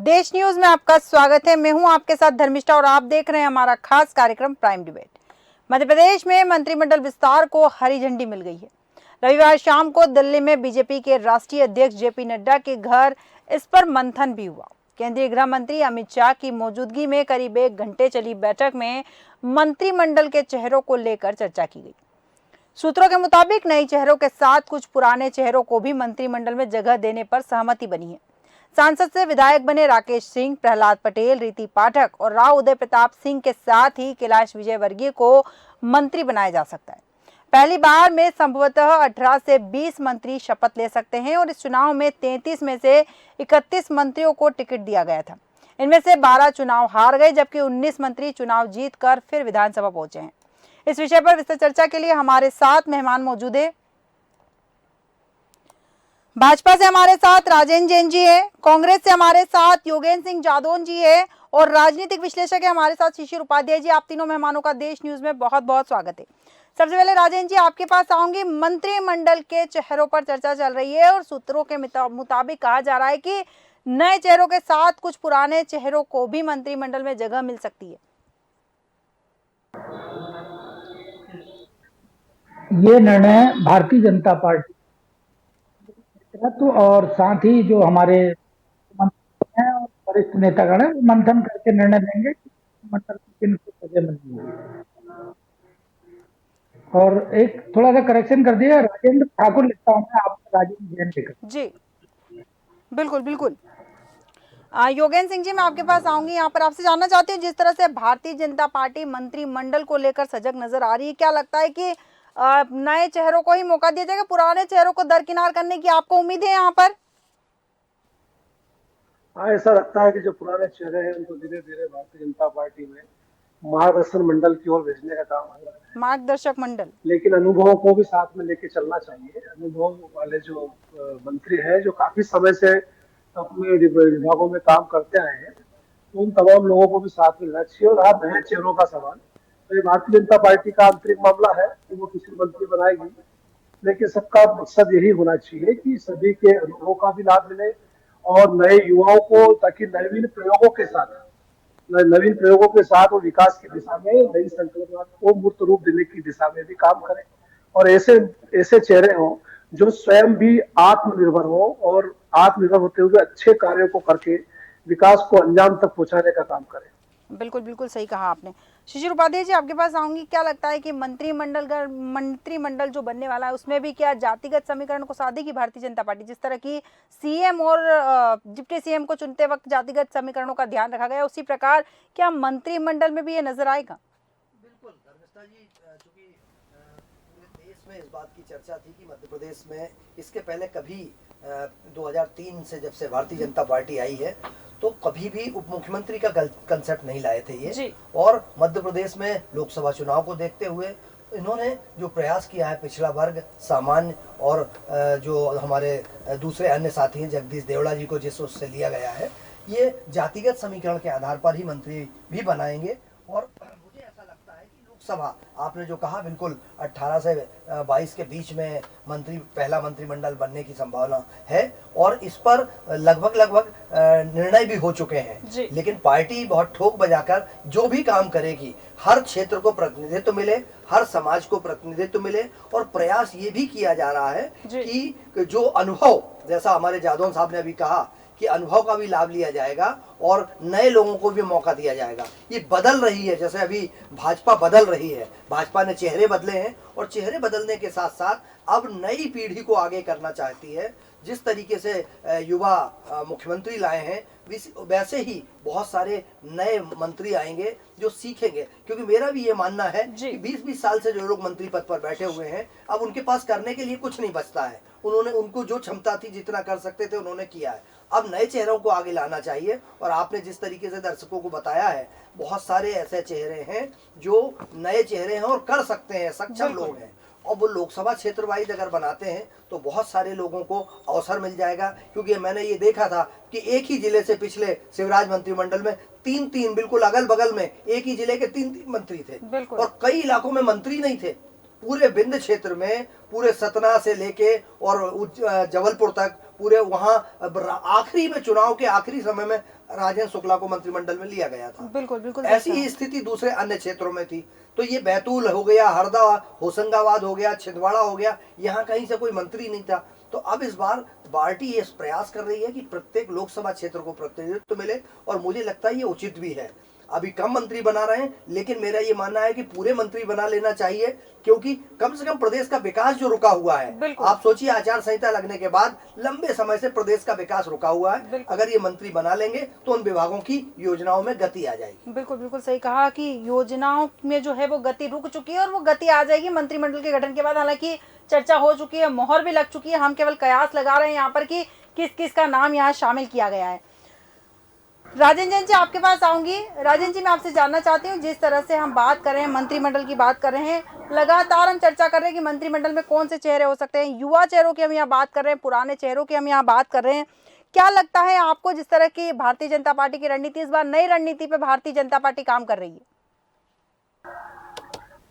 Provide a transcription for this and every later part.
देश न्यूज में आपका स्वागत है। मैं हूं आपके साथ धर्मिष्ठा और आप देख रहे हैं हमारा खास कार्यक्रम प्राइम डिबेट। मध्य प्रदेश में मंत्रिमंडल विस्तार को हरी झंडी मिल गई है। रविवार शाम को दिल्ली में बीजेपी के राष्ट्रीय अध्यक्ष जेपी नड्डा के घर इस पर मंथन भी हुआ। केंद्रीय गृह मंत्री अमित शाह की मौजूदगी में करीब 1 घंटे चली बैठक में मंत्रिमंडल के चेहरों को लेकर चर्चा की गई। सूत्रों के मुताबिक नए चेहरों के साथ कुछ पुराने चेहरों को भी मंत्रिमंडल में जगह देने पर सहमति बनी है। सांसद से विधायक बने राकेश सिंह, प्रहलाद पटेल, रीति पाठक और राव उदय प्रताप सिंह के साथ ही कैलाश विजयवर्गीय को मंत्री बनाया जा सकता है। पहली बार में संभवतः 18 से 20 मंत्री शपथ ले सकते हैं और इस चुनाव में 33 में से 31 मंत्रियों को टिकट दिया गया था। इनमें से 12 चुनाव हार गए, जबकि 19 मंत्री चुनाव जीतकर फिर विधानसभा पहुंचे हैं। इस विषय पर विस्तृत चर्चा के लिए हमारे साथ मेहमान मौजूद है। भाजपा से हमारे साथ राजेंद्र जैन जी है, कांग्रेस से हमारे साथ योगेंद्र सिंह जादौन जी है और राजनीतिक विश्लेषक है हमारे साथ शिशिर उपाध्याय जी। आप तीनों मेहमानों का देश न्यूज में बहुत बहुत स्वागत है। सबसे पहले राजेंद्र जी, आपके पास आऊंगी। मंत्रिमंडल के चेहरों पर चर्चा चल रही है और सूत्रों के मुताबिक कहा जा रहा है कि नए चेहरों के साथ कुछ पुराने चेहरों को भी मंत्रिमंडल में जगह मिल सकती है। ये निर्णय भारतीय जनता पार्टी और साथ ही जो हमारे मंत्री हैं और वरिष्ठ नेतागण हैं, वो मंथन करके निर्णय लेंगे कि मंडल किनको सजा मिलनी है। और एक थोड़ा सा करेक्शन कर दिया, राजेंद्र ठाकुर लिखता हूँ मैं, आपको राजेंद्र जैन लिखा जी बिल्कुल बिल्कुल। योगेंद्र सिंह जी, मैं आपके पास आऊंगी। यहाँ पर आपसे जानना चाहती हूँ, जिस तरह से भारतीय जनता पार्टी मंत्रिमंडल को लेकर सजग नजर आ रही है, क्या लगता है कि नए चेहरों को ही मौका दिया जाएगा, पुराने चेहरों को दरकिनार करने की आपको उम्मीद है यहाँ पर? हाँ, ऐसा लगता है कि जो पुराने चेहरे हैं उनको धीरे धीरे भारतीय जनता पार्टी में मार्गदर्शन मंडल की ओर भेजने का काम हो रहा है। मार्गदर्शक मंडल, लेकिन अनुभवों को भी साथ में लेके चलना चाहिए। अनुभव वाले जो मंत्री हैं, जो काफी समय से अपने विभागों में काम करते आए हैं, तो उन तमाम लोगों को भी साथ में लेना चाहिए। और रहा नए चेहरों का सवाल, तो ये भारतीय जनता पार्टी का आंतरिक मामला है कि वो किसी मंत्री बनाएगी, लेकिन सबका मकसद यही होना चाहिए कि सभी के अनुभवों का भी लाभ मिले और नए युवाओं को, ताकि नवीन प्रयोगों के साथ वो विकास की दिशा में, नई संकल्पना को मूर्त रूप देने की दिशा में भी काम करें। और ऐसे ऐसे चेहरे हों जो स्वयं भी आत्मनिर्भर हो और आत्मनिर्भर होते हुए अच्छे कार्यों को करके विकास को अंजाम तक पहुंचाने का काम करें। बिल्कुल बिल्कुल सही कहा आपने। शिशिर उपाध्याय जी, आपके पास आऊंगी। क्या लगता है कि मंत्रिमंडल जो बनने वाला है उसमें भी क्या जातिगत समीकरण को साधेगी भारतीय जनता पार्टी? जिस तरह की सीएम और डिप्टी सीएम को चुनते वक्त जातिगत समीकरणों का ध्यान रखा गया, उसी प्रकार क्या मंत्रिमंडल में भी ये नजर आएगा? बिल्कुल धर्मिष्ठा जी, चूंकि पूरे देश में इस बात की चर्चा थी कि मध्य प्रदेश में इसके पहले कभी 2003 से जब से भारतीय जनता पार्टी आई है तो कभी भी उप मुख्यमंत्री का कंसेप्ट नहीं लाए थे ये। और मध्य प्रदेश में लोकसभा चुनाव को देखते हुए इन्होंने जो प्रयास किया है, पिछड़ा वर्ग, सामान्य और जो हमारे दूसरे अन्य साथी हैं, जगदीश देवड़ा जी को जिस उससे लिया गया है, ये जातिगत समीकरण के आधार पर ही मंत्री भी बनाएंगे। और मुझे ऐसा लगता है कि लोकसभा, आपने जो कहा बिल्कुल, 18 से 22 के बीच में पहला मंत्रिमंडल बनने की संभावना है और इस पर लगभग निर्णय भी हो चुके हैं। लेकिन पार्टी बहुत ठोक बजाकर जो भी काम करेगी, हर क्षेत्र को प्रतिनिधित्व मिले, हर समाज को प्रतिनिधित्व मिले और प्रयास ये भी किया जा रहा है कि जो अनुभव, जैसा हमारे जादौन साहब ने अभी कहा कि अनुभव का भी लाभ लिया जाएगा और नए लोगों को भी मौका दिया जाएगा। ये बदल रही है, जैसे अभी भाजपा बदल रही है, भाजपा ने चेहरे बदले हैं और चेहरे बदलने के साथ साथ अब नई पीढ़ी को आगे करना चाहती है। जिस तरीके से युवा मुख्यमंत्री लाए हैं, वैसे ही बहुत सारे नए मंत्री आएंगे जो सीखेंगे। क्योंकि मेरा भी ये मानना है कि 20-20 साल से जो लोग मंत्री पद पर बैठे हुए हैं, अब उनके पास करने के लिए कुछ नहीं बचता है। उनको जो क्षमता थी, जितना कर सकते थे, उन्होंने किया है। अब नए चेहरों को आगे लाना चाहिए। और आपने जिस तरीके से दर्शकों को बताया है, बहुत सारे ऐसे चेहरे हैं जो नए चेहरे हैं और कर सकते हैं, सक्षम लोग हैं। और वो लोकसभा क्षेत्र वाइज अगर बनाते हैं तो बहुत सारे लोगों को अवसर मिल जाएगा। क्योंकि मैंने ये देखा था कि एक ही जिले से पिछले शिवराज मंत्रिमंडल में 3 बिल्कुल अगल बगल में एक ही जिले के 3 मंत्री थे और कई इलाकों में मंत्री नहीं थे। पूरे विंध्य क्षेत्र में, पूरे सतना से लेके और जबलपुर तक पूरे वहां आखिरी में चुनाव के आखिरी समय में राजेंद्र शुक्ला को मंत्रिमंडल में लिया गया था। बिल्कुल बिल्कुल ऐसी ही स्थिति दूसरे अन्य क्षेत्रों में थी। तो ये बैतूल हो गया, हरदा, होशंगाबाद हो गया, छिंदवाड़ा हो गया, यहाँ कहीं से कोई मंत्री नहीं था। तो अब इस बार पार्टी ये प्रयास कर रही है कि प्रत्येक लोकसभा क्षेत्र को प्रतिनिधित्व मिले, और मुझे लगता है ये उचित भी है। अभी कम मंत्री बना रहे हैं, लेकिन मेरा ये मानना है कि पूरे मंत्री बना लेना चाहिए, क्योंकि कम से कम प्रदेश का विकास जो रुका हुआ है, आप सोचिए आचार संहिता लगने के बाद लंबे समय से प्रदेश का विकास रुका हुआ है। अगर ये मंत्री बना लेंगे तो उन विभागों की योजनाओं में गति आ जाएगी। बिल्कुल बिल्कुल सही कहा कि योजनाओं में जो है वो गति रुक चुकी है और वो गति आ जाएगी मंत्रिमंडल के गठन के बाद। हालांकि चर्चा हो चुकी है, मोहर भी लग चुकी है, हम केवल कयास लगा रहे हैं यहाँ पर कि किस किस का नाम यहाँ शामिल किया गया है। राजेंद्र जैन जी, आपके पास आऊंगी। राजेंद्र जी, मैं आपसे जानना चाहती हूँ, जिस तरह से हम बात कर रहे हैं, मंत्रिमंडल की बात कर रहे हैं, लगातार हम चर्चा कर रहे हैं कि मंत्रिमंडल में कौन से चेहरे हो सकते हैं। युवा चेहरों की हम यहाँ बात कर रहे हैं, पुराने चेहरों की हम यहाँ बात कर रहे हैं। क्या लगता है आपको, जिस तरह की भारतीय जनता पार्टी की रणनीति, इस बार नई रणनीति पे भारतीय जनता पार्टी काम कर रही है?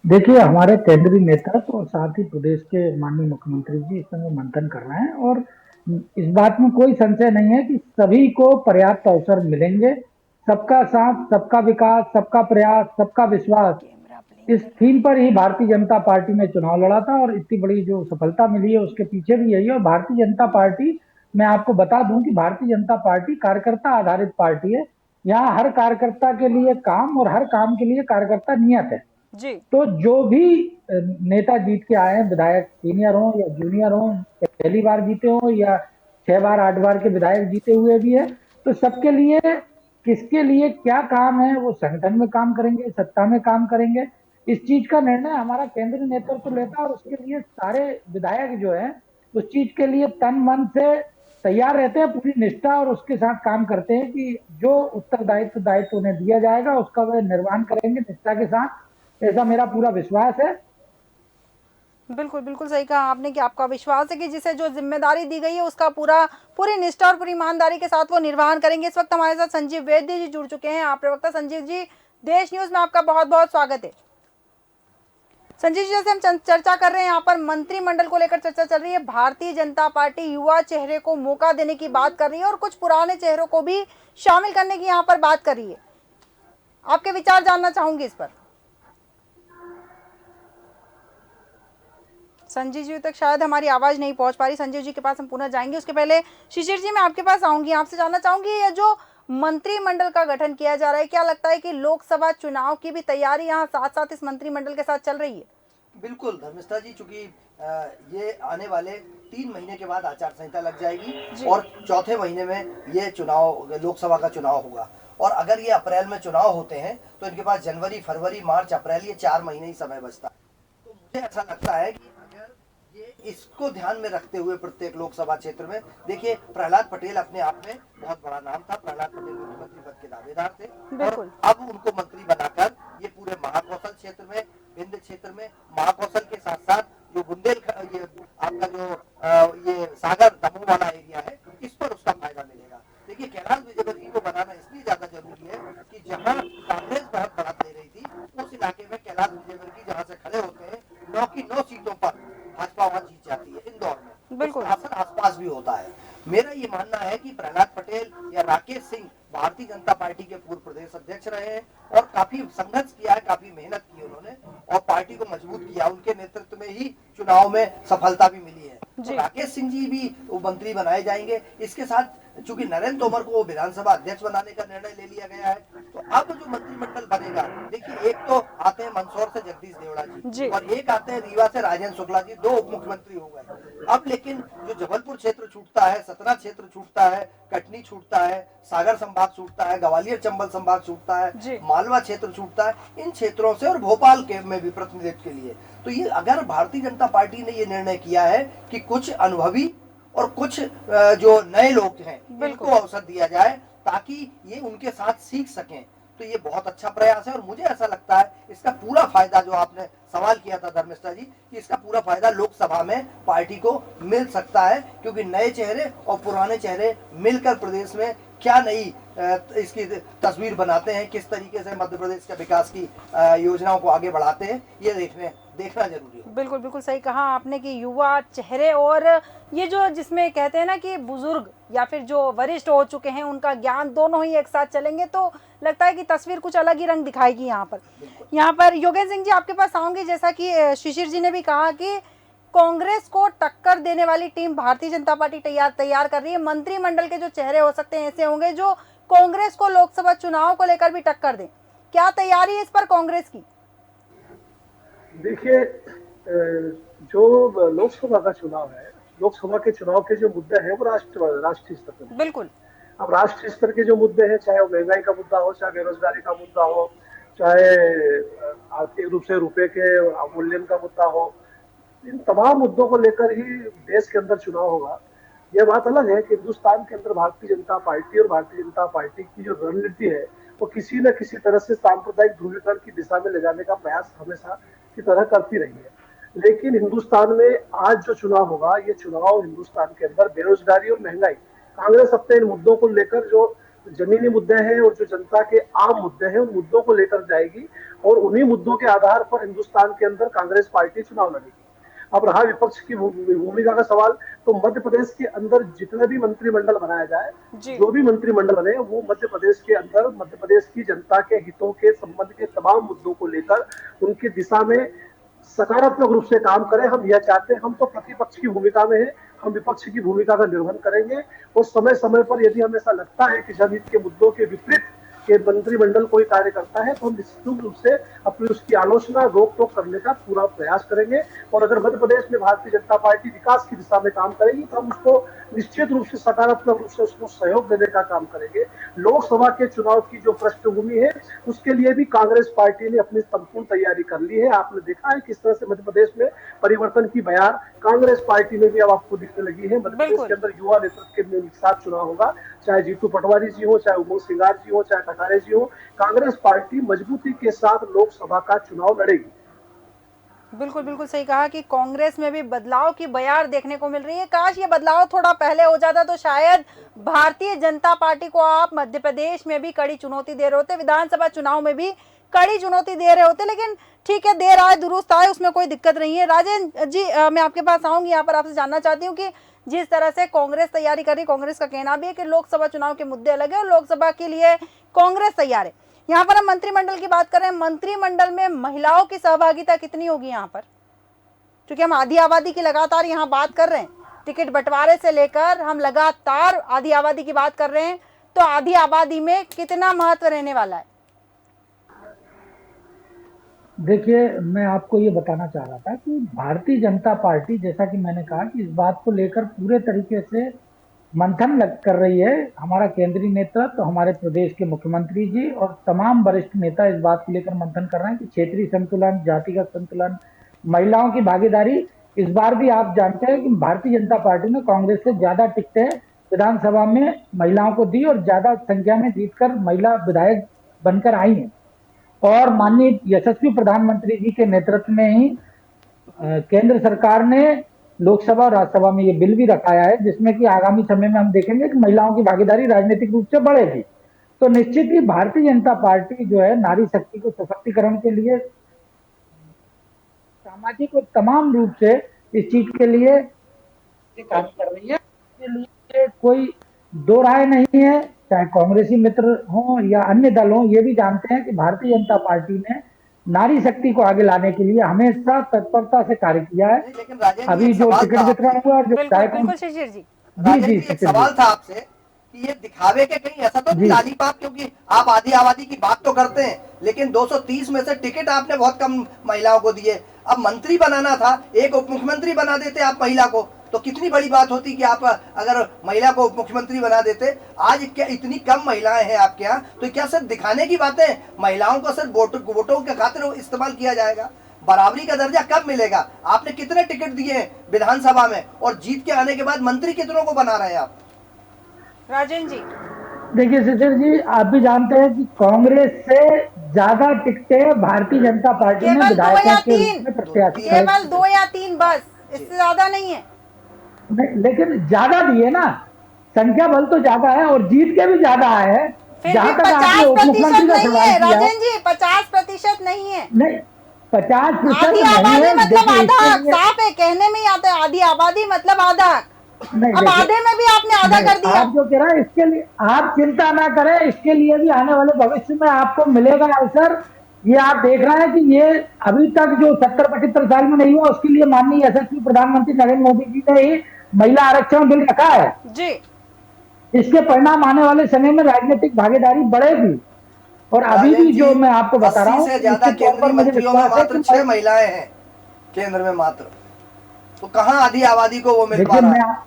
देखिए, हमारे केंद्रीय नेतृत्व और साथ ही प्रदेश के माननीय मुख्यमंत्री जी इस समय मंथन कर रहे हैं, और इस बात में कोई संशय नहीं है कि सभी को पर्याप्त अवसर मिलेंगे। सबका साथ, सबका विकास, सबका प्रयास, सबका विश्वास, इस थीम पर ही भारतीय जनता पार्टी ने चुनाव लड़ा था, और इतनी बड़ी जो सफलता मिली है उसके पीछे भी यही है। और भारतीय जनता पार्टी, मैं आपको बता दूं कि भारतीय जनता पार्टी कार्यकर्ता आधारित पार्टी है। यहाँ हर कार्यकर्ता के लिए काम और हर काम के लिए कार्यकर्ता नियत है जी। तो जो भी नेता जीत के आए हैं, विधायक सीनियर हो या जूनियर हो, पहली बार जीते हो या 6 बार 8 बार के विधायक जीते हुए भी है, तो सबके लिए किसके लिए क्या काम है वो संगठन में काम करेंगे, सत्ता में काम करेंगे। इस चीज का निर्णय हमारा केंद्रीय नेतृत्व लेता है, और उसके लिए सारे विधायक जो है उस चीज के लिए तन मन से तैयार रहते हैं, पूरी निष्ठा और उसके साथ काम करते हैं कि जो दायित्व उन्हें दिया जाएगा उसका वह निर्वहन करेंगे निष्ठा के साथ। ऐसा मेरा पूरा विश्वास है। बिल्कुल बिल्कुल सही कहा आपने कि आपका विश्वास है कि जिसे जो जिम्मेदारी दी गई है उसका पूरी निष्ठा और पूरी ईमानदारी के साथ वो निर्वहन करेंगे। इस वक्त हमारे साथ संजीव वैद्य जी जुड़ चुके हैं, आप प्रवक्ता। संजीव जी, देश न्यूज में आपका बहुत बहुत स्वागत है। संजीव जी, जैसे हम चर्चा कर रहे हैं, यहाँ पर मंत्रिमंडल को लेकर चर्चा चल रही है। भारतीय जनता पार्टी युवा चेहरे को मौका देने की बात कर रही है और कुछ पुराने चेहरों को भी शामिल करने की यहाँ पर बात कर रही है। आपके विचार जानना चाहूंगी इस पर। संजीव जी तक शायद हमारी आवाज नहीं पहुंच पा रही। संजीव जी के पास हम पुनः जाएंगे, उसके पहले शिशिर जी मैं आपके पास आऊंगी। आपसे जानना चाहूंगी, ये जो मंत्रिमंडल का गठन किया जा रहा है, क्या लगता है कि लोकसभा चुनाव की भी तैयारी यहाँ साथ साथ इस मंत्रिमंडल के साथ चल रही है? बिल्कुल धर्मिष्ठा जी, चूंकि ये आने वाले 3 महीने के बाद आचार संहिता लग जाएगी और चौथे महीने में ये चुनाव, लोकसभा का चुनाव होगा। और अगर ये अप्रैल में चुनाव होते हैं तो इनके पास जनवरी, फरवरी, मार्च, अप्रैल, ये 4 महीने ही समय बचता है। तो मुझे ऐसा लगता है कि ये इसको ध्यान में रखते हुए प्रत्येक लोकसभा क्षेत्र में, देखिए प्रहलाद पटेल अपने आप में बहुत बड़ा नाम था। प्रहलाद पटेल मुख्यमंत्री पद के दावेदार थे, और अब उनको मंत्री बनाकर ये पूरे महाकौशल क्षेत्र में, विंध्य क्षेत्र में, महाकौशल के साथ साथ जो बुंदेलखंड, ये आपका जो ये सागर दमोह वाला एरिया है, इस पर उसका फायदा मिलेगा। देखिए, कैलाश विजयवर्गीय को बनाना इसलिए ज्यादा जरूरी है कि जहाँ कांग्रेस बहुत बढ़त ले रही थी, उस इलाके में कैलाश विजयवर्गीय जहाँ से खड़े होते हैं, 9 की 9 सीटों पर भाजपा वहां जीत जाती है। इंदौर में बिल्कुल आसपास भी होता है। मेरा ये मानना है कि प्रहलाद पटेल या राकेश सिंह भारतीय जनता पार्टी के पूर्व प्रदेश अध्यक्ष रहे हैं और काफी संघर्ष किया है, काफी मेहनत की उन्होंने और पार्टी को मजबूत किया। उनके नेतृत्व में ही चुनाव में सफलता भी मिली है। तो राकेश सिंह जी भी मंत्री बनाए जाएंगे। इसके साथ चूंकि नरेंद्र तोमर को विधानसभा अध्यक्ष बनाने का निर्णय ले लिया गया है, तो अब जो मंत्रिमंडल बनेगा, देखिए एक तो आते हैं मंदसौर से जगदीश देवड़ा जी और एक आते हैं रीवा से राजेंद्र शुक्ला जी, 2 उप मुख्यमंत्री हो गए। अब लेकिन जो जबलपुर क्षेत्र छूटता है, सतना क्षेत्र छूटता है, कटनी छूटता है, सागर संभाग छूटता है, ग्वालियर चंबल संभाग छूटता है, मालवा क्षेत्र छूटता है, इन क्षेत्रों से और भोपाल के में भी प्रतिनिधित्व के लिए। तो ये अगर भारतीय जनता पार्टी ने ये निर्णय किया है कि कुछ अनुभवी और कुछ जो नए लोग हैं इनको अवसर दिया जाए ताकि ये उनके साथ सीख सकें, तो ये बहुत अच्छा प्रयास है। और मुझे ऐसा लगता है इसका पूरा फायदा, जो आपने सवाल किया था धर्मिष्ठा जी, कि इसका पूरा फायदा लोकसभा में पार्टी को मिल सकता है, क्योंकि नए चेहरे और पुराने चेहरे मिलकर प्रदेश में क्या नई इसकी तस्वीर बनाते हैं, किस तरीके से मध्य प्रदेश के विकास की योजनाओं को आगे बढ़ाते हैं, ये देखना जरूरी है। बिल्कुल बिल्कुल सही कहा आपने कि युवा चेहरे और ये जो जिसमें कहते हैं ना कि बुजुर्ग या फिर जो वरिष्ठ हो चुके हैं उनका ज्ञान दोनों ही एक साथ चलेंगे तो लगता है कि तस्वीर कुछ अलग ही रंग दिखाएगी। यहाँ पर योगेश सिंह जी आपके पास आऊंगी। जैसा कि शिशिर जी ने भी कहा कि कांग्रेस को टक्कर देने वाली टीम भारतीय जनता पार्टी तैयार कर रही है। मंत्रिमंडल के जो चेहरे हो सकते हैं ऐसे होंगे जो कांग्रेस को लोकसभा चुनाव को लेकर भी टक्कर दें। क्या तैयारी है इस पर कांग्रेस की? देखिए, जो लोकसभा का चुनाव है, लोकसभा के चुनाव के जो मुद्दे हैं वो राष्ट्रीय स्तर पर। बिल्कुल। अब राष्ट्रीय स्तर के जो मुद्दे हैं, चाहे वो महंगाई का मुद्दा हो, चाहे बेरोजगारी का मुद्दा हो, चाहे आर्थिक रूप से रुपए के अवमूल्यन का मुद्दा हो, इन तमाम मुद्दों को लेकर ही देश के अंदर चुनाव होगा। यह बात अलग है कि हिंदुस्तान के अंदर भारतीय जनता पार्टी और भारतीय जनता पार्टी की जो रणनीति है वो किसी न किसी तरह से सांप्रदायिक ध्रुवीकरण की दिशा में ले जाने का प्रयास हमेशा की तरह करती रही है। लेकिन हिंदुस्तान में आज जो चुनाव होगा, ये चुनाव हिंदुस्तान के अंदर बेरोजगारी और महंगाई, कांग्रेस अपने इन मुद्दों को लेकर जो जमीनी मुद्दे हैं और जो जनता के आम मुद्दे हैं उन मुद्दों को लेकर जाएगी और उन्हीं मुद्दों के आधार पर हिंदुस्तान के अंदर कांग्रेस पार्टी चुनाव लड़ेगी। अब रहा विपक्ष की भूमिका का सवाल, तो मध्य प्रदेश के अंदर जितने भी मंत्रिमंडल बनाया जाए, जो भी मंत्रिमंडल बने, वो मध्य प्रदेश के अंदर मध्य प्रदेश की जनता के हितों के संबंध के तमाम मुद्दों को लेकर उनकी दिशा में सकारात्मक रूप से काम करें। हम यह चाहते हैं, हम तो प्रतिपक्ष की भूमिका में है, हम विपक्ष की भूमिका का निर्वहन करेंगे और समय समय पर यदि हमें ऐसा लगता है कि जनहित के मुद्दों के विपरीत के मंत्रिमंडल कोई कार्य करता है तो हम निश्चित रूप से अपनी उसकी आलोचना रोक टोक करने का पूरा प्रयास करेंगे। और अगर मध्य प्रदेश में भारतीय जनता पार्टी विकास की दिशा में काम करेगी तो हम उसको निश्चित रूप से सकारात्मक रूप से उसको सहयोग देने का काम करेंगे। लोकसभा के चुनाव की जो पृष्ठभूमि है उसके लिए भी कांग्रेस पार्टी ने अपनी संपूर्ण तैयारी कर ली है। आपने देखा है किस तरह से मध्य प्रदेश में परिवर्तन की बयार कांग्रेस पार्टी में भी अब आपको दिखने लगी है। मध्य प्रदेश के अंदर युवा नेतृत्व के साथ चुनाव होगा, चाहे जीतू पटवारी जी हो, चाहे उमंग सिंगार जी हो, चाहे कटारे जी हो, कांग्रेस पार्टी मजबूती के साथ लोकसभा का चुनाव लड़ेगी। बिल्कुल बिल्कुल सही कहा कि कांग्रेस में भी बदलाव की बयार देखने को मिल रही है। काश ये बदलाव थोड़ा पहले हो जाता तो शायद भारतीय जनता पार्टी को आप मध्य प्रदेश में भी कड़ी चुनौती दे रहे होते, विधानसभा चुनाव में भी कड़ी चुनौती दे रहे होते। लेकिन ठीक है, देर आए दुरुस्त आए, उसमें कोई दिक्कत नहीं है। राजेंद्र जी, मैं आपके पास आऊंगी। यहाँ पर आपसे जानना चाहती हूँ कि जिस तरह से कांग्रेस तैयारी कर रही, कांग्रेस का कहना भी है कि लोकसभा चुनाव के मुद्दे अलग है और लोकसभा के लिए कांग्रेस तैयार है। यहाँ पर हम मंत्रिमंडल की बात कर रहे हैं, मंत्रिमंडल में महिलाओं की सहभागिता कितनी होगी यहाँ पर? क्योंकि हम आधी आबादी की लगातार यहाँ बात कर रहे हैं, टिकट बंटवारे से लेकर हम लगातार आधी आबादी की बात कर रहे हैं, तो आधी आबादी में कितना महत्व रहने वाला है? देखिए, मैं आपको ये बताना चाह रहा था कि भारतीय जनता पार्टी, जैसा कि मैंने कहा, कि इस बात को लेकर पूरे तरीके से मंथन कर रही है। हमारा केंद्रीय नेतृत्व, तो हमारे प्रदेश के मुख्यमंत्री जी और तमाम वरिष्ठ नेता इस बात को लेकर मंथन कर रहे हैं कि क्षेत्रीय संतुलन, जातिगत संतुलन, महिलाओं की भागीदारी। इस बार भी आप जानते हैं कि भारतीय जनता पार्टी ने कांग्रेस से ज्यादा टिकटें विधानसभा में महिलाओं को दी और ज्यादा संख्या में जीतकर महिला विधायक बनकर आई हैं। और माननीय यशस्वी प्रधानमंत्री जी के नेतृत्व में ही केंद्र सरकार ने लोकसभा और राज्यसभा में ये बिल भी रखाया है, जिसमें कि आगामी समय में हम देखेंगे कि महिलाओं की भागीदारी राजनीतिक रूप से बढ़ेगी। तो निश्चित ही भारतीय जनता पार्टी जो है नारी शक्ति को सशक्तिकरण के लिए, सामाजिक और तमाम रूप से इस चीज के लिए काम कर रही है। इसके लिए कोई दो राय नहीं है, चाहे कांग्रेसी मित्र हो या अन्य दल हो, ये भी जानते हैं कि भारतीय जनता पार्टी ने नारी शक्ति को आगे लाने के लिए हमेशा तत्परता से कार्य किया है। लेकिन राजेंद्र जी, अभी जो टिकट वितरण हुआ और जो बिल्कुल शिशिर जी, जी एक सवाल था आपसे कि ये दिखावे के कहीं ऐसा तो नहीं लालीपाप, क्योंकि आप आधी आबादी की बात तो करते हैं लेकिन 230 में से टिकट आपने बहुत कम महिलाओं को दिए। अब मंत्री बनाना था, एक उप मुख्यमंत्री बना देते आप महिला को, तो कितनी बड़ी बात होती कि आप अगर महिला को उप मुख्यमंत्री बना देते। आज क्या इतनी कम महिलाएं हैं आपके यहाँ, तो क्या सिर्फ दिखाने की बातें? महिलाओं को सिर्फ वोटों के खातिर इस्तेमाल किया जाएगा? बराबरी का दर्जा कब मिलेगा? आपने कितने टिकट दिए हैं विधानसभा में और जीत के आने के बाद मंत्री कितनों को बना रहे हैं आप? राजेंद्र जी, देखिए शिशिर जी, आप भी जानते हैं कि कांग्रेस से ज्यादा टिकटें भारतीय जनता पार्टी ने केवल 2 या विधायकों के 3, रूप में प्रत्याशित केवल 2 या 3 बस, इससे ज्यादा नहीं है। लेकिन ज्यादा दिए ना, संख्या बल तो ज्यादा है और जीत के भी ज्यादा है। फिर भी जहां तक 50% आपने उप मुख्यमंत्री का नहीं सवाल है किया, राजन जी, 50% नहीं है। नहीं 50% आधी नहीं आबादी है। मतलब देखिए आधा इसके हक, लिए साफ है, कहने में ही आता है आधी आबादी मतलब आधा हक। नहीं, अब देखिए आधे में भी आपने आधा नहीं, कर दिया। आप जो कह रहे हैं इसके लिए आप चिंता ना करें, इसके लिए भी आने वाले भविष्य में आपको मिलेगा अवसर। ये आप देख रहे हैं कि ये अभी तक जो 70-75 साल में नहीं हुआ, उसके लिए माननीय यशस्वी प्रधानमंत्री नरेंद्र मोदी जी ने ही महिला आरक्षण बिल रखा है। जी इसके परिणाम आने वाले समय में राजनीतिक भागीदारी बढ़ेगी। और अभी राजन भी जी, जो मैं आपको बता रहा 80 हूँ, से ज्यादा निश्चित तौर पर केंद्रीय मुझे मंत्रियों में विश्वास है मात्र कि 6 महिलाएं हैं, केंद्र में मात्र। तो कहां आधी आबादी को वो मिल पा देखिए रहा है?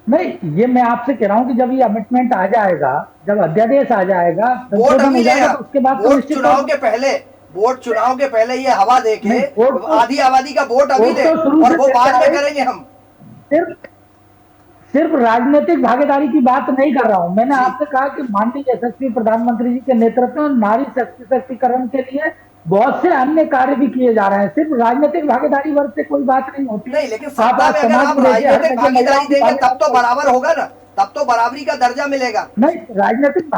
नहीं, ये मैं आपसे कह रहा हूँ कि जब ये अमेंडमेंट आ जाएगा, जब अध्यादेश आ जाएगा, वोट संशोधन अभी हो जाएगा, लेगा, तो उसके बाद तो वोट निश्चित चुनाव तौर के पहले, वोट चुनाव के पहले ये हवा देके नहीं, वोट तो- आधी आबादी का वोट अभी वोट ले, तो शुरू और से वो बाद में देता है। करेंगे हम। सिर्फ सिर्फ राजनीतिक भागीदारी की बात नहीं कर रहा हूं। मैंने जी। आपसे कहा कि माननीय यशस्वी प्रधानमंत्री जी के नेतृत्व में नारी सशक्तिकरण के लिए बहुत से अन्य कार्य भी किए जा रहे हैं। सिर्फ राजनीतिक भागीदारी वर्ग से कोई बात नहीं होती। नहीं, लेकिन आप सत्ता आज में अगर समाज आप में देखिए, हर राजनीतिक जगह महिलाओं भागीदारी की देंगे तब तो भागीदारी। बराबर होगा ना, तब तो बराबरी का दर्जा मिलेगा। नहीं, राजनीतिक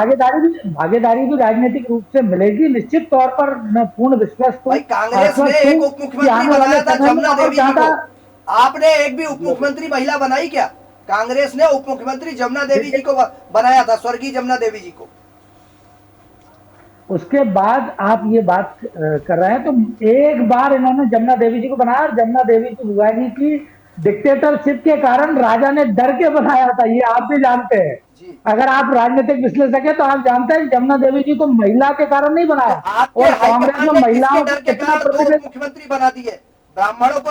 भागीदारी भी राजनीतिक रूप से मिलेगी निश्चित तौर पर। मैं पूर्ण विश्वास भाई, कांग्रेस ने आश्वस्त एक हूं उप कि मुख्यमंत्री आने वाले बनाया था समय में जमुना और देवी जी ज्यादा को। आपने एक भी उप मुख्यमंत्री महिला बनाई क्या? कांग्रेस ने उप मुख्यमंत्री जमुना देवी जी को बनाया था, स्वर्गीय जमुना देवी जी को। उसके बाद आप ये बात कर रहे हैं, तो एक बार इन्होंने जमुना देवी जी को बनाया, और जमुना देवी जी बुआ जी की डिक्टेटरशिप के कारण राजा ने डर के बनाया था, ये आप भी जानते हैं। जी। अगर आप राजनीतिक विश्लेषक हैं तो आप जानते हैं जमुना देवी जी को महिला के कारण नहीं तो बनाया। आपके और कांग्रेस हाईकमान में ने महिलाओं किसके को डर के कितना कारण दो उप प्रतिनिधित्व, मुख्यमंत्री बना दिए? ब्राह्मणों को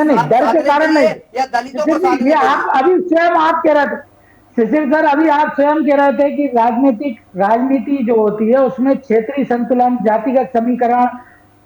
नहीं डर के साधने के कारण लिए नहीं। या दलितों को शिशिर जी, साधने ये के लिए? आप अभी स्वयं आप कह रहे थे, शिशिर सर, अभी आप स्वयं कह रहे थे कि राजनीति जो होती है उसमें क्षेत्रीय संतुलन, जातिगत समीकरण,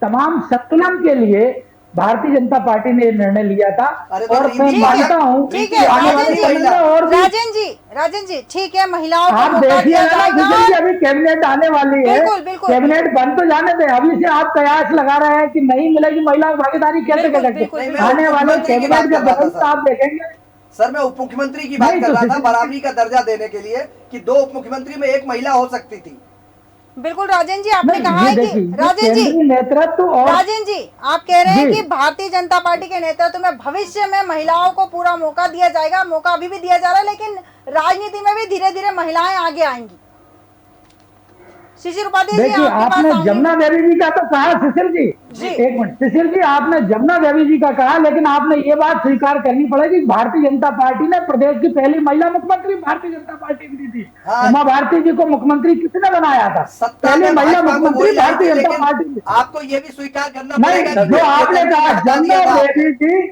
तमाम संतुलन के लिए भारतीय जनता पार्टी ने निर्णय लिया था। अरे तो और मैं रीति मानता हूं ठीक कि है आने वाले समय में और भी राजन जी ठीक है, महिलाओं को आप मौका दिया देखिएगा ना जाएगा। शिशिर जी, अभी कैबिनेट आने वाली है। बिल्कुल, बिल्कुल। कैबिनेट बन तो जाने दें, अभी से आप कयास लगा रहे हैं कि नहीं मिलेगी महिलाओं की भागीदारी, कैसे बिल्कुल, कर सकते बिल्कुल, हैं? बिल्कुल। आने वाले मुख्यमंत्री की बात कैबिनेट कर के रहा था बदल सर। आप देखेंगे। सर, मैं उप मुख्यमंत्री की बात नहीं कर तो रहा था, शिशिर- बराबरी का दर्जा देने के लिए, कि दो उप मुख्यमंत्री में एक महिला हो सकती थी। बिल्कुल राजन जी, आपने नहीं, कहा ये है कि देखिए, ये राजन जी, केंद्रीय नेतृत्व और राजन जी आप कह रहे हैं जी। कि भारतीय जनता पार्टी के नेतृत्व में भविष्य में महिलाओं को पूरा मौका दिया जाएगा। मौका अभी भी दिया जा रहा है, लेकिन राजनीति में भी धीरे धीरे महिलाएं आगे आएंगी। शिशिर उपाध्याय जी, देखिए, आपके आपने पास जमुना देवी जी का तो कहा शिशिर जी, जी। एक मिनट शिशिर जी, आपने जमुना देवी जी का कहा, लेकिन आपने ये बात स्वीकार करनी पड़ेगी, भारतीय जनता पार्टी ने प्रदेश की पहली महिला मुख्यमंत्री भारतीय जनता पार्टी ने दी थी। हाँ। उमा भारती जी को मुख्यमंत्री किसने बनाया था? सत्ता पहली में महिला भाजपा को मुख्यमंत्री वही लाई भारतीय थी, जनता लेकिन पार्टी ने। आपको ये भी स्वीकार करना नहीं, पड़ेगा कि जो आपने बेदर्दी कहा ने हटा दिया जमुना था। देवी जी,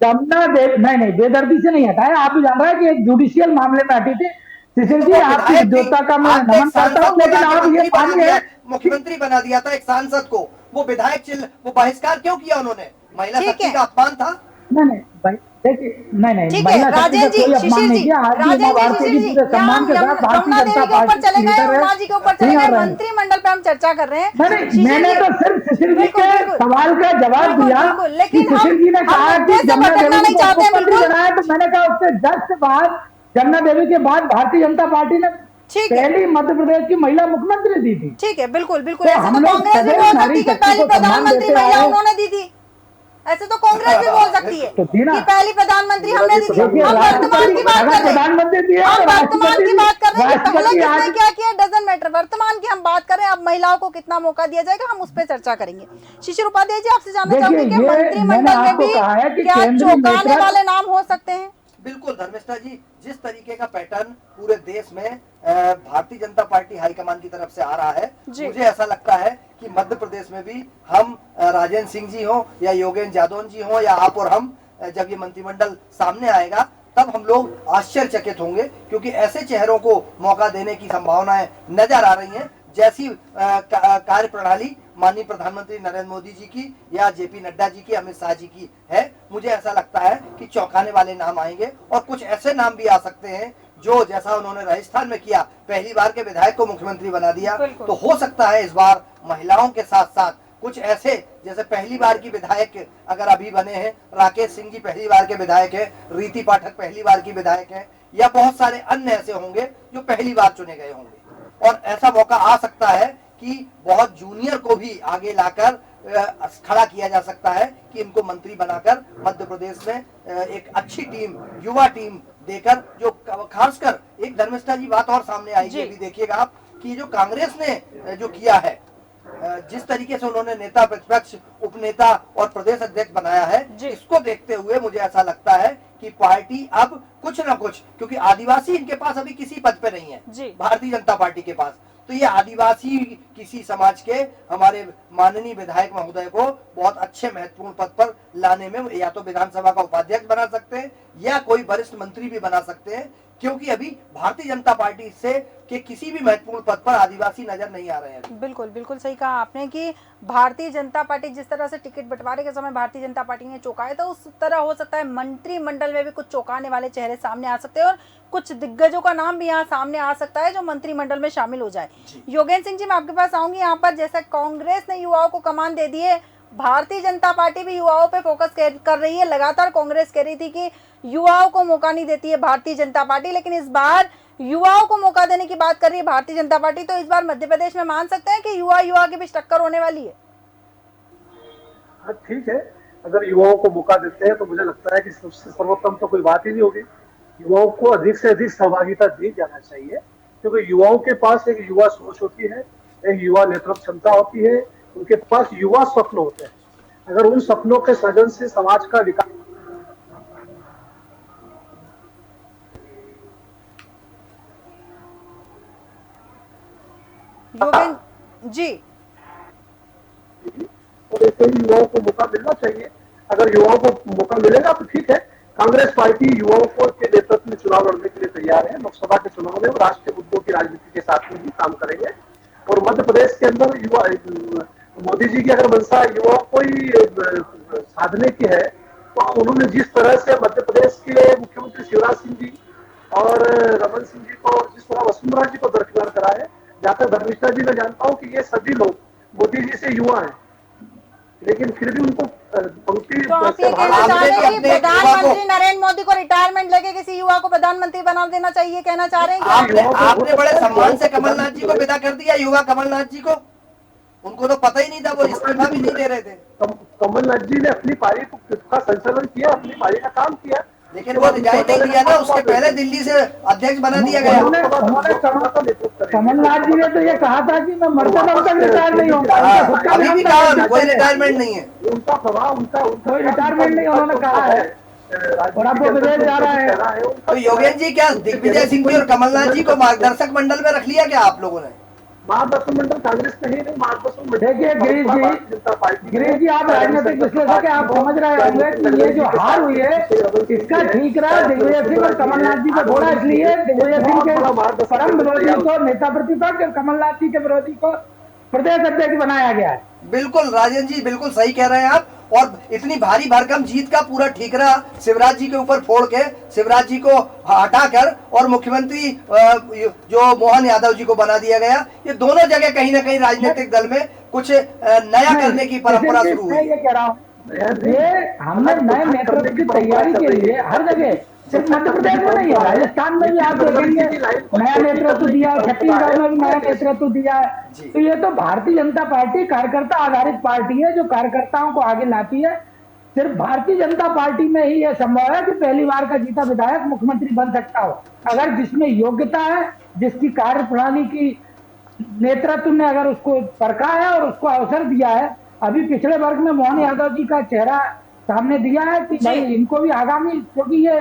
जमुना देवी नहीं बेदर्दी से नहीं हटाया। आप भी जान रहे हैं कि एक जुडिशियल मामले में हटी थी। शिशिर तो जी, वो आपकी विधायक थी। विद्वता का मैं आपने एक नमन करता सांसद हूँ, को लेकिन लाके आप ये मंत्री बना मानिए दिया, मुख्यमंत्री बना दिया था एक सांसद को। वो विधायक वो बहिष्कार क्यों किया उन्होंने? महिला ठीक शक्ति है। का अपमान था। नहीं भाई देखिए, नहीं ठीक है महिला शक्ति राजन का जी, कोई अपमान शिशिर नहीं जी, किया। आज भी राजन उमा जी, भारती शिशिर जी जी, पूरे यहाँ सम्मान के हम साथ भारतीय यमुना जनता देवी के ऊपर पार्टी चले की गए, लीडर है। उमा जी के ऊपर चले गए, नहीं, मंत्रिमंडल पे हम चर्चा कर रहे हैं। नहीं, शिशिर मैंने जी, तो सिर्फ शिशिर जी बिल्कुल, के बिल्कुल। सवाल का जवाब बिल्कुल, दिया बिल्कुल, कि लेकिन शिशिर जी ने हम कहा मुद्दे कि से जमुना भटकना देवी नहीं को चाहते, मुख्यमंत्री बिल्कुल। बनाया, तो मैंने कहा उससे जस्ट बाद जमुना देवी के बाद भारतीय जनता पार्टी ने ठीक है। पहली मध्य प्रदेश की महिला मुख्यमंत्री दी थी। ठीक है, बिल्कुल बिल्कुल। तो ऐसे हम तो लोग कांग्रेस भी सदैव बोल नारी सकती है कि शक्ति पहली को सम्मान प्रधानमंत्री देते महिला आए। उन्होंने दी थी। ऐसे तो कांग्रेस भी बोल सकती है तो दी ना। कि पहली प्रधानमंत्री हमने दी थी। देखिए, हम वर्तमान की बात अगर कर रहे हैं, प्रधानमंत्री दिया हम तो वर्तमान की बात कर रहे हैं कि पहले राष्ट्रपति किसने आज क्या किया, डजंट मैटर। वर्तमान की हम बात करें, अब महिलाओं को कितना मौका दिया जाएगा, हम उस पर चर्चा करेंगे। शिशिर उपाध्याय जी, आपसे जानना देखिए, चाहूंगी कि ये मंत्रिमंडल मैंने में आपको भी कहा है कि क्या केंद्रीय चौंकाने नेतृत्व- वाले नाम हो सकते हैं? बिल्कुल धर्मेष्ठा जी, जिस तरीके का पैटर्न पूरे देश में भारतीय जनता पार्टी हाईकमान की तरफ से आ रहा है, मुझे ऐसा लगता है कि मध्य प्रदेश में भी हम राजेंद्र सिंह जी हो या योगेंद्र यादव जी हो या आप और हम, जब ये मंत्रिमंडल सामने आएगा तब हम लोग आश्चर्यचकित होंगे, क्योंकि ऐसे चेहरों को मौका देने की संभावनाएं नजर आ रही हैं, जैसी कार्य प्रणाली माननीय प्रधानमंत्री नरेंद्र मोदी जी की या जेपी नड्डा जी की, अमित शाह जी की है। मुझे ऐसा लगता है कि चौंकाने वाले नाम आएंगे और कुछ ऐसे नाम भी आ सकते हैं जो, जैसा उन्होंने राजस्थान में किया, पहली बार के विधायक को मुख्यमंत्री बना दिया, तो हो सकता है इस बार महिलाओं के साथ साथ कुछ ऐसे जैसे पहली बार की विधायक अगर अभी बने हैं, राकेश सिंह जी पहली बार के विधायक है, रीति पाठक पहली बार की विधायक है, या बहुत सारे अन्य ऐसे होंगे जो पहली बार चुने गए होंगे। और ऐसा मौका आ सकता है कि बहुत जूनियर को भी आगे लाकर खड़ा किया जा सकता है कि इनको मंत्री बनाकर मध्य प्रदेश में एक अच्छी टीम, युवा टीम देकर, जो खासकर एक धर्मिष्ठा जी बात और सामने आएगी अभी देखिएगा आप कि जो कांग्रेस ने जो किया है, जिस तरीके से उन्होंने नेता प्रतिपक्ष, उपनेता और प्रदेश अध्यक्ष बनाया है, इसको देखते हुए मुझे ऐसा लगता है कि पार्टी अब कुछ न कुछ, क्योंकि आदिवासी इनके पास अभी किसी पद पे नहीं है भारतीय जनता पार्टी के पास, तो ये आदिवासी किसी समाज के हमारे माननीय विधायक महोदय को बहुत अच्छे महत्वपूर्ण पद पर लाने में या तो विधानसभा का उपाध्यक्ष बना सकते हैं या कोई वरिष्ठ मंत्री भी बना सकते हैं, क्योंकि अभी भारतीय जनता पार्टी से के किसी भी महत्वपूर्ण पद पर आदिवासी नजर नहीं आ रहे हैं। बिल्कुल बिल्कुल सही कहा आपने कि भारतीय जनता पार्टी जिस तरह से टिकट बंटवारे के समय भारतीय जनता पार्टी ने चौंकाया, तो उस तरह हो सकता है मंत्रिमंडल में भी कुछ चौंकाने वाले चेहरे सामने आ सकते हैं और कुछ दिग्गजों का नाम भी यहाँ सामने आ सकता है जो मंत्रिमंडल में शामिल हो जाए। योगेंद्र सिंह जी, मैं आपके पास आऊंगी यहाँ पर। जैसा कांग्रेस ने युवाओं को कमान दे दी है, भारतीय जनता पार्टी भी युवाओं पे फोकस कर रही है। लगातार कांग्रेस कह रही थी कि युवाओं को मौका नहीं देती है भारतीय जनता पार्टी, लेकिन इस बार युवाओं को मौका देने की बात कर रही है भारतीय जनता पार्टी। तो इस बार मध्य प्रदेश में मान सकते हैं कि युवा के बीच टक्कर होने वाली है? हाँ ठीक है, अगर युवाओं को मौका देते हैं तो मुझे लगता है कि सबसे सर्वोत्तम तो कोई बात ही नहीं होगी। युवाओं को अधिक से अधिक सहभागिता दी जाना चाहिए, क्योंकि युवाओं के पास एक युवा सोच होती है, एक युवा नेतृत्व क्षमता होती है, उनके पास युवा स्वप्न होते हैं। अगर उन सपनों के सृजन से समाज का विकास जी, तो ऐसे ही युवाओं को मौका मिलना चाहिए। अगर युवाओं को मौका मिलेगा तो ठीक है। कांग्रेस पार्टी युवाओं को के नेतृत्व में चुनाव लड़ने के लिए तैयार है। लोकसभा के चुनाव में राष्ट्रीय मुद्दों की राजनीति के साथ में भी काम करेंगे। और मध्य प्रदेश के अंदर युवा, मोदी जी की अगर मंशा युवाओं को ही साधने की है, तो उन्होंने जिस तरह से मध्य प्रदेश के मुख्यमंत्री शिवराज सिंह जी और रमन सिंह जी को, जिस तरह वसुंधरा जी को दरकिनार करा है, जहाँ तक धर्मिष्ठा जी मैं जानता हूँ कि ये सभी लोग मोदी जी से युवा हैं, लेकिन फिर भी उनको पंक्ति। तो आप ये कहना चाह रहे हैं कि प्रधानमंत्री नरेंद्र मोदी को रिटायरमेंट लेके किसी युवा को प्रधानमंत्री बना देना चाहिए, कहना चाह रहे हैं? आपने बड़े सम्मान से कमलनाथ जी को विदा कर दिया, युवा कमलनाथ जी को। उनको तो पता ही नहीं था, वो इस्तीफा भी नहीं दे रहे थे। कमलनाथ जी ने अपनी पारी का संचालन किया, अपनी पारी का काम किया, लेकिन वो रिजाइन नहीं दिया ना, उसके पहले दिल्ली से अध्यक्ष बना दिया गया। कमलनाथ जी ने तो ये कहा था कि मैं मरते दम तक रिटायर नहीं होगा। अभी भी कहा कोई रिटायरमेंट नहीं है, उनका प्रभाव, उनका कोई रिटायरमेंट नहीं उन्होंने कहा है, और अब वो विदेश जा रहा है। तो योगेंद्र जी, क्या दिग्विजय सिंह जी और कमलनाथ जी को मार्गदर्शक मंडल में रख लिया क्या आप लोगों ने? मार्गदर्शन मंडल कांग्रेस कहीं नहीं, मार्गदर्शन मंडल। देखिए गिरीश जी, आप राजनीतिक विश्लेषक, आप समझ रहे होंगे कि ये जो हार हुई है इसका ठीक रहा दिग्विजय सिंह और कमलनाथ जी को छोड़ा, इसलिए दिग्विजय सिंह के परम विरोधी को नेता प्रतिपक्ष और कमलनाथ जी के विरोधी को प्रदेश अध्यक्ष बनाया गया है। बिल्कुल राजेंद्र जी, बिल्कुल सही कह रहे हैं आप। और इतनी भारी भरकम जीत का पूरा ठीकरा शिवराज जी के ऊपर फोड़ के शिवराज जी को हटाकर और मुख्यमंत्री जो मोहन यादव जी को बना दिया गया, ये दोनों जगह कहीं ना कहीं राजनीतिक दल में कुछ नया करने की परंपरा शुरू हुई। ये कह रहा हूँ, ये हमने नए नेतृत्व की तैयारी के लिए हर जगह, सिर्फ मध्य प्रदेश में नहीं है, राजस्थान में भी आप देखेंगे नया नेतृत्व दिया, छत्तीसगढ़ में भी नया नेतृत्व दिया है। तो ये तो भारतीय जनता पार्टी कार्यकर्ता आधारित पार्टी है जो कार्यकर्ताओं को आगे लाती है। सिर्फ भारतीय जनता पार्टी में ही यह संभव है कि पहली बार का जीता विधायक मुख्यमंत्री बन सकता हो, अगर जिसमें योग्यता है, जिसकी कार्य प्रणाली की नेतृत्व ने अगर उसको परखा है और उसको अवसर दिया है। अभी पिछड़े वर्ग में मोहन यादव जी का चेहरा सामने दिया है कि भाई इनको भी आगामी, क्योंकि ये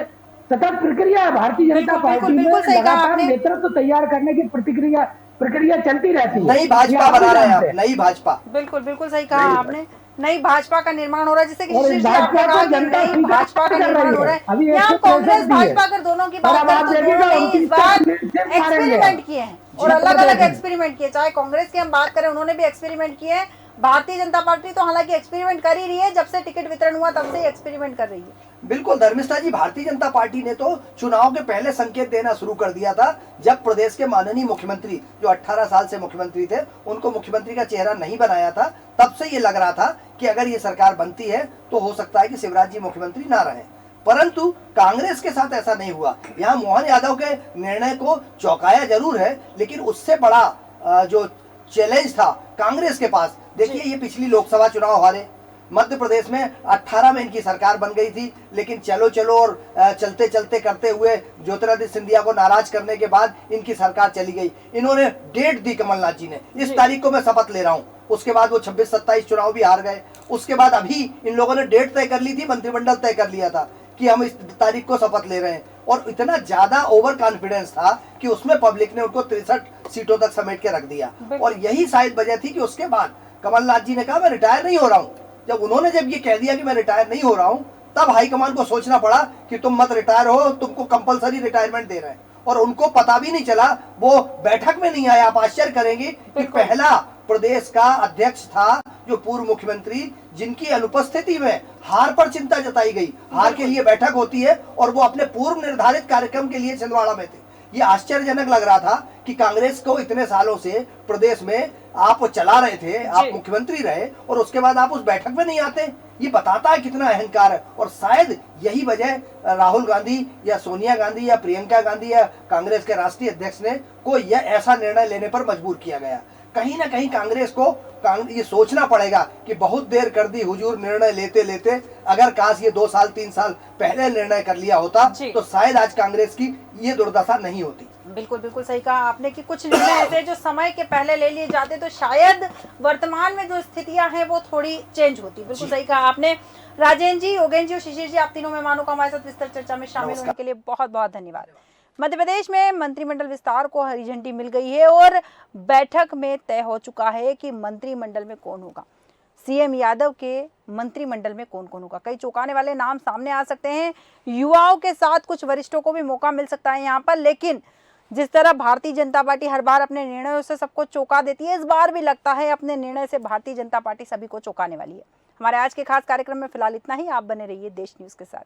सतत प्रक्रिया है भारतीय जनता पार्टी में, लगातार नेतृत्व तैयार करने की प्रक्रिया चलती रहती है। नई भाजपा बना रहे हैं आप, नई भाजपा। बिल्कुल बिल्कुल सही कहा आपने, नई भाजपा का निर्माण हो रहा है, जैसे कि शीर्ष में आपने कहा कि नई भाजपा का निर्माण हो रहा है। यहाँ कांग्रेस भाजपा अगर दोनों की बात करें तो दोनों ने इस बार एक्सपेरिमेंट किए हैं और अलग अलग एक्सपेरिमेंट किए। चाहे कांग्रेस की हम बात करें, उन्होंने भी एक्सपेरिमेंट किए हैं भारतीय जनता पार्टी तो हालांकि एक्सपेरिमेंट कर ही रही है, जब से टिकट वितरण हुआ तब से एक्सपेरिमेंट कर रही है। बिल्कुल धर्मिष्ठा जी, भारतीय जनता पार्टी ने तो चुनाव के पहले संकेत देना शुरू कर दिया था, जब प्रदेश के माननीय मुख्यमंत्री जो 18 साल से मुख्यमंत्री थे उनको मुख्यमंत्री का चेहरा नहीं बनाया था, तब से ये लग रहा था कि अगर ये सरकार बनती है तो हो सकता है कि शिवराज जी मुख्यमंत्री ना रहे। परंतु कांग्रेस के साथ ऐसा नहीं हुआ। यहाँ मोहन यादव के निर्णय को चौंकाया जरूर है, लेकिन उससे बड़ा जो चैलेंज था कांग्रेस के पास, देखिए ये पिछली लोकसभा चुनाव हारे, मध्य प्रदेश में 18 में इनकी सरकार बन गई थी, लेकिन चलो चलो और चलते चलते करते हुए ज्योतिरादित्य सिंधिया को नाराज करने के बाद इनकी सरकार चली गई। इन्होंने डेट दी कमलनाथ जी ने, इस तारीख को मैं शपथ ले रहा हूँ। उसके बाद वो 26-27 चुनाव भी हार गए। उसके बाद अभी इन लोगों ने डेट तय कर ली थी, मंत्रिमंडल तय कर लिया था कि हम इस तारीख को शपथ ले रहे हैं, और इतना ज्यादा ओवर कॉन्फिडेंस था कि उसमें पब्लिक ने उनको 63 सीटों तक समेट के रख दिया। और यही शायद वजह थी कि उसके बाद कमलनाथ जी ने कहा मैं रिटायर नहीं हो रहा हूँ। जब ये कह दिया कि मैं रिटायर नहीं हो रहा हूँ, तब हाईकमान को सोचना पड़ा कि तुम मत रिटायर हो, तुमको कंपलसरी रिटायरमेंट दे रहे हैं। और उनको पता भी नहीं चला, वो बैठक में नहीं आया। आप आश्चर्य करेंगे कि पहला प्रदेश का अध्यक्ष था जो पूर्व मुख्यमंत्री, जिनकी अनुपस्थिति में हार पर चिंता जताई गई। हार के लिए बैठक होती है और वो अपने पूर्व निर्धारित कार्यक्रम के लिए छिंदवाड़ा में थे। ये आश्चर्यजनक लग रहा था कि कांग्रेस को इतने सालों से प्रदेश में आप चला रहे थे, आप मुख्यमंत्री रहे, और उसके बाद आप उस बैठक में नहीं आते। ये बताता है कितना अहंकार है। और शायद यही वजह राहुल गांधी या सोनिया गांधी या प्रियंका गांधी या कांग्रेस के राष्ट्रीय अध्यक्ष ने को यह ऐसा निर्णय लेने पर मजबूर किया गया। कहीं ना कहीं कांग्रेस को ये सोचना पड़ेगा कि बहुत देर कर दी हुजूर, निर्णय लेते लेते अगर काश ये 2 साल 3 साल पहले निर्णय कर लिया होता तो शायद आज कांग्रेस की ये दुर्दशा नहीं होती। बिल्कुल बिल्कुल सही कहा आपने कि कुछ निर्णय ऐसे जो समय के पहले ले लिए जाते तो शायद वर्तमान में जो स्थितियां हैं वो थोड़ी चेंज होती। बिल्कुल सही कहा आपने। राजेंद्र जी, योगेंद्र जी और शिशिर जी, आप तीनों मेहमानों का हमारे साथ विस्तार चर्चा में शामिल होने के लिए बहुत बहुत धन्यवाद। मध्य प्रदेश में मंत्रिमंडल विस्तार को हरी झंडी मिल गई है और बैठक में तय हो चुका है कि मंत्रिमंडल में कौन होगा, सीएम यादव के मंत्रिमंडल में कौन कौन होगा। कई चौंकाने वाले नाम सामने आ सकते हैं, युवाओं के साथ कुछ वरिष्ठों को भी मौका मिल सकता है यहाँ पर, लेकिन जिस तरह भारतीय जनता पार्टी हर बार अपने निर्णयों से सबको चौंका देती है, इस बार भी लगता है अपने निर्णय से भारतीय जनता पार्टी सभी को चौंकाने वाली है। हमारे आज के खास कार्यक्रम में फिलहाल इतना ही। आप बने रहिए देश न्यूज़ के साथ।